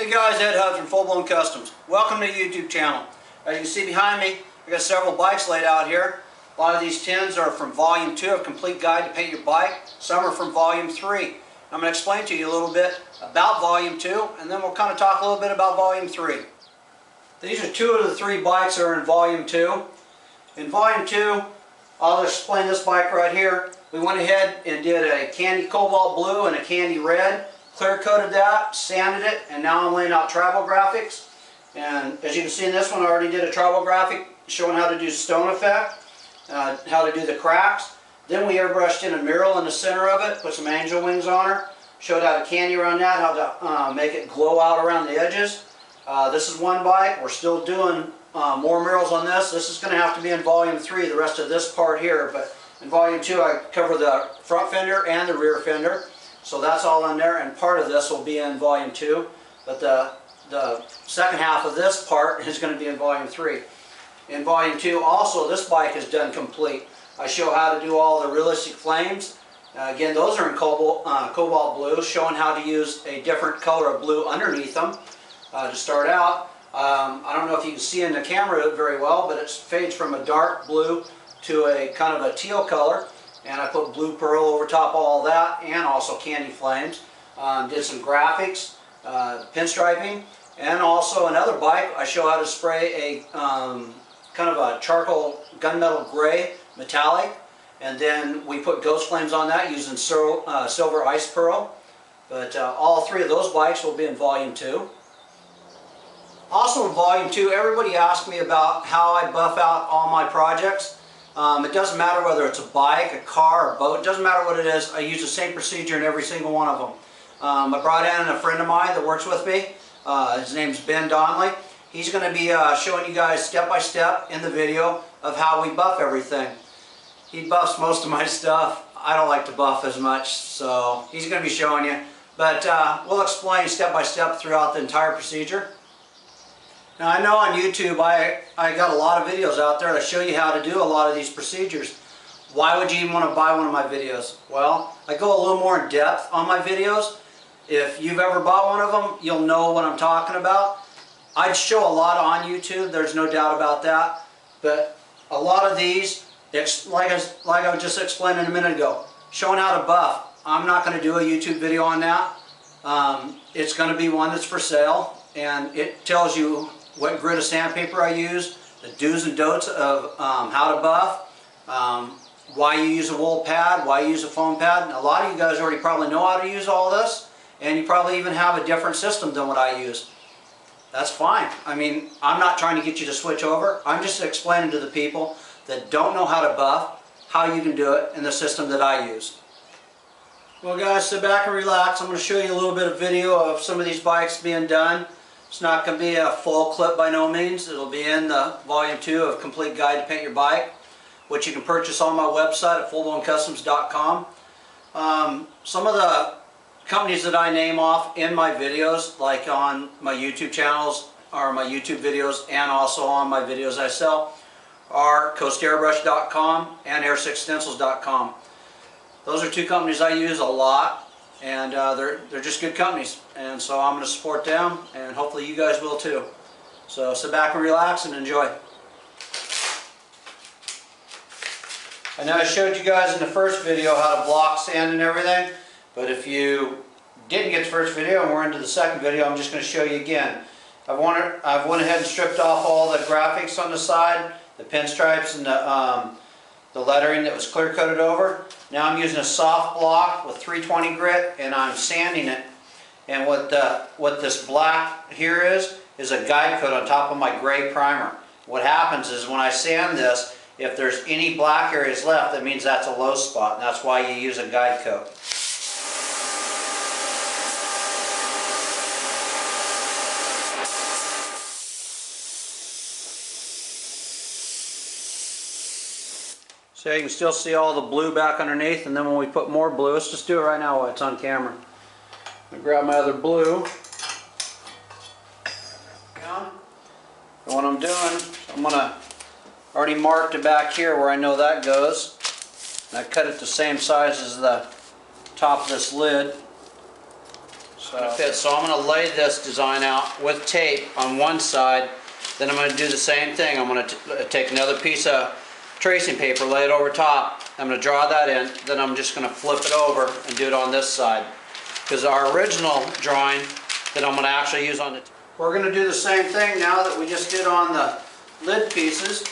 Hey guys, Ed Hubbs from Full Blown Customs. Welcome to the YouTube channel. As you can see behind me, I got several bikes laid out here. A lot of these tins are from Volume 2 of Complete Guide to Paint Your Bike. Some are from Volume 3. I'm going to explain to you a little bit about Volume 2, and then we'll kind of talk a little bit about Volume 3. These are two of the three bikes that are in Volume 2. In Volume 2, I'll explain this bike right here. We went ahead and did a candy cobalt blue and a candy red. Clear coated that, sanded it, and now I'm laying out travel graphics. And as you can see in this one, I already did a travel graphic showing how to do stone effect, how to do the cracks. Then we airbrushed in a mural in the center of it, put some angel wings on her, showed how to candy around that, how to make it glow out around the edges. This is one bike. We're still doing more murals on this. This is going to have to be in Volume 3, the rest of this part here. But in Volume 2, I cover the front fender and the rear fender. So that's all in there, and part of this will be in Volume 2. But the second half of this part is going to be in Volume 3. In Volume 2 also, this bike is done complete. I show how to do all the realistic flames. Again, those are in cobalt blue, showing how to use a different color of blue underneath them. To start out, I don't know if you can see in the camera very well, but it fades from a dark blue to a kind of a teal color. And I put blue pearl over top of all that, and also candy flames. Did some graphics, pinstriping, and also another bike. I show how to spray a kind of a charcoal gunmetal gray metallic, and then we put ghost flames on that using silver ice pearl. But all three of those bikes will be in Volume 2. Also in Volume 2, everybody asked me about how I buff out all my projects. It doesn't matter whether it's a bike, a car, a boat, it doesn't matter what it is. I use the same procedure in every single one of them. I brought in a friend of mine that works with me. His name's Ben Donnelly. He's going to be showing you guys step by step in the video of how we buff everything. He buffs most of my stuff. I don't like to buff as much, so he's going to be showing you. But we'll explain step by step throughout the entire procedure. Now I know on YouTube I got a lot of videos out there to show you how to do a lot of these procedures. Why would you even want to buy one of my videos? Well, I go a little more in depth on my videos. If you've ever bought one of them, you'll know what I'm talking about. I'd show a lot on YouTube, there's no doubt about that. But a lot of these, like I was just explaining a minute ago, showing how to buff. I'm not going to do a YouTube video on that. It's going to be one that's for sale, and it tells you what grit of sandpaper I use, the do's and don'ts of how to buff, why you use a wool pad, why you use a foam pad. And a lot of you guys already probably know how to use all this, and you probably even have a different system than what I use. That's fine. I mean, I'm not trying to get you to switch over. I'm just explaining to the people that don't know how to buff, how you can do it in the system that I use. Well guys, sit back and relax. I'm going to show you a little bit of video of some of these bikes being done. It's not going to be a full clip by no means. It'll be in the Volume 2 of Complete Guide to Paint Your Bike, which you can purchase on my website at fullblowncustoms.com. Some of the companies that I name off in my videos, like on my YouTube channels, or my YouTube videos, and also on my videos I sell, are coastairbrush.com and air6stencils.com. Those are two companies I use a lot. And they're just good companies, and so I'm going to support them, and hopefully you guys will too. So sit back and relax and enjoy. I know I showed you guys in the first video how to block sand and everything, but if you didn't get the first video and we're into the second video, I'm just going to show you again. I've went ahead and stripped off all the graphics on the side, the pinstripes and the lettering that was clear coated over. Now I'm using a soft block with 320 grit, and I'm sanding it. And what this black here is a guide coat on top of my gray primer. What happens is when I sand this, if there's any black areas left, that means that's a low spot, and that's why you use a guide coat. So you can still see all the blue back underneath, and then when we put more blue, let's just do it right now while it's on camera. I'm going to grab my other blue. And what I'm doing, I'm going to already marked it back here where I know that goes. And I cut it the same size as the top of this lid. Just So I'm going to lay this design out with tape on one side. Then I'm going to do the same thing. I'm going to take another piece of tracing paper, lay it over top. I'm going to draw that in. Then I'm just going to flip it over and do it on this side. Because our original drawing that I'm going to actually use on the... We're going to do the same thing now that we just did on the lid pieces.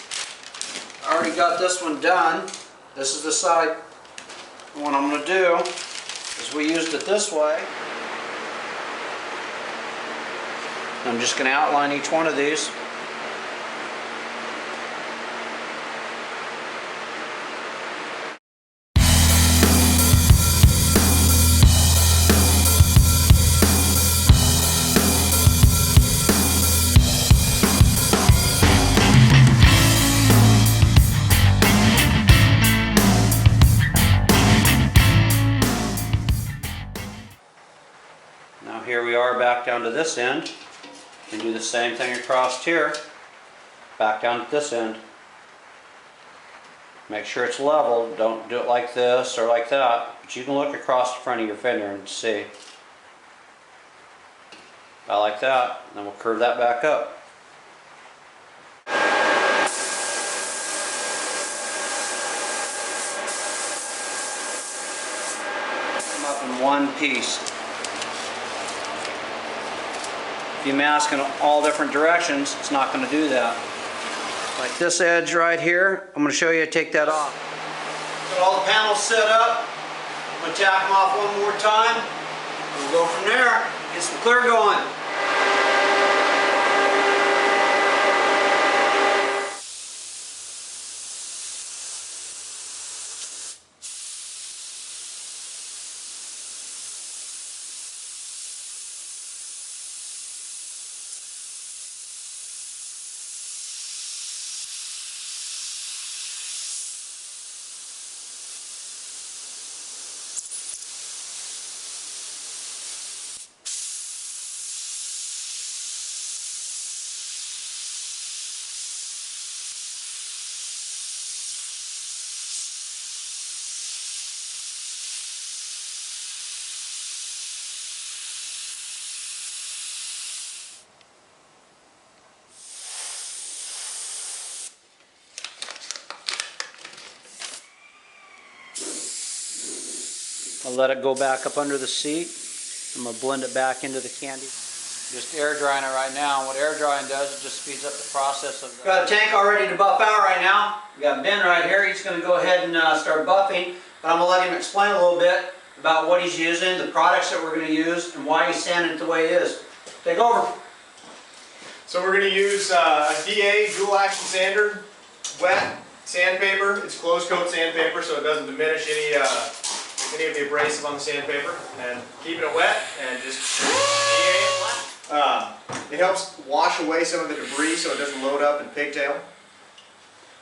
I already got this one done. This is the side. And what I'm going to do is we used it this way. I'm just going to outline each one of these. Now here we are back down to this end. You can do the same thing across here, back down to this end. Make sure it's level. Don't do it like this or like that, but you can look across the front of your fender and see. I like that. And then we'll curve that back up. Come up in one piece. If you mask in all different directions, it's not going to do that. Like this edge right here, I'm going to show you how to take that off. Got all the panels set up. I'm going to tack them off one more time. We'll go from there, get some clear going. I'll let it go back up under the seat. I'm going to blend it back into the candy. Just air drying it right now. What air drying does, it just speeds up the process of the... Got a tank all ready to buff out right now. We got Ben right here. He's going to go ahead and start buffing. But I'm going to let him explain a little bit about what he's using, the products that we're going to use, and why he's sanding it the way it is. Take over. So we're going to use a DA dual action sander, wet sandpaper. It's closed coat sandpaper, so it doesn't diminish any of the abrasive on the sandpaper. And keeping it wet and just DA it flat. It helps wash away some of the debris so it doesn't load up in pigtail.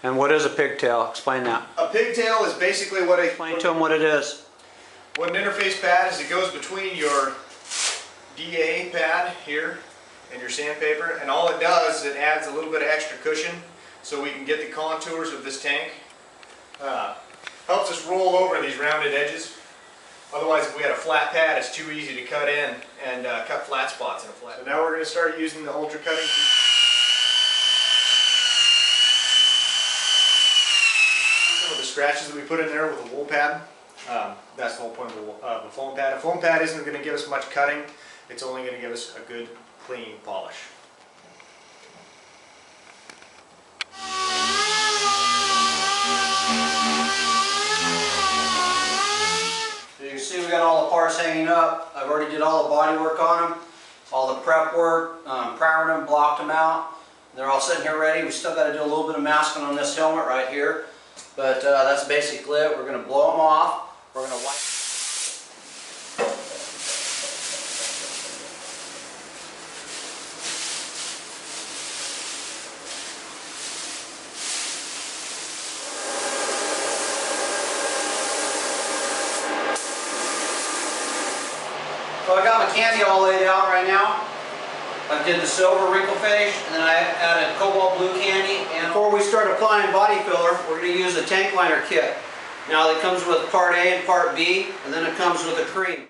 And what is a pigtail? Explain that. A pigtail is basically what Explain to him what it is. What an interface pad is, it goes between your DA pad here and your sandpaper, and all it does is it adds a little bit of extra cushion so we can get the contours of this tank. Helps us roll over these rounded edges. Otherwise, if we had a flat pad, it's too easy to cut in and cut flat spots in a flat. So now we're going to start using the ultra cutting. Some of the scratches that we put in there with a wool pad. That's the whole point of the foam pad. A foam pad isn't going to give us much cutting. It's only going to give us a good, clean polish. So you can see we got all the parts hanging up. I've already did all the body work on them, all the prep work, primered them, blocked them out. They're all sitting here ready. We still got to do a little bit of masking on this helmet right here, but that's basically it. We're going to blow them off. We're going to wipe. So I got my candy all laid out right now. I did the silver wrinkle finish, and then I added cobalt blue candy. And before we start applying body filler, we're going to use a tank liner kit. Now it comes with part A and part B, and then it comes with a cream.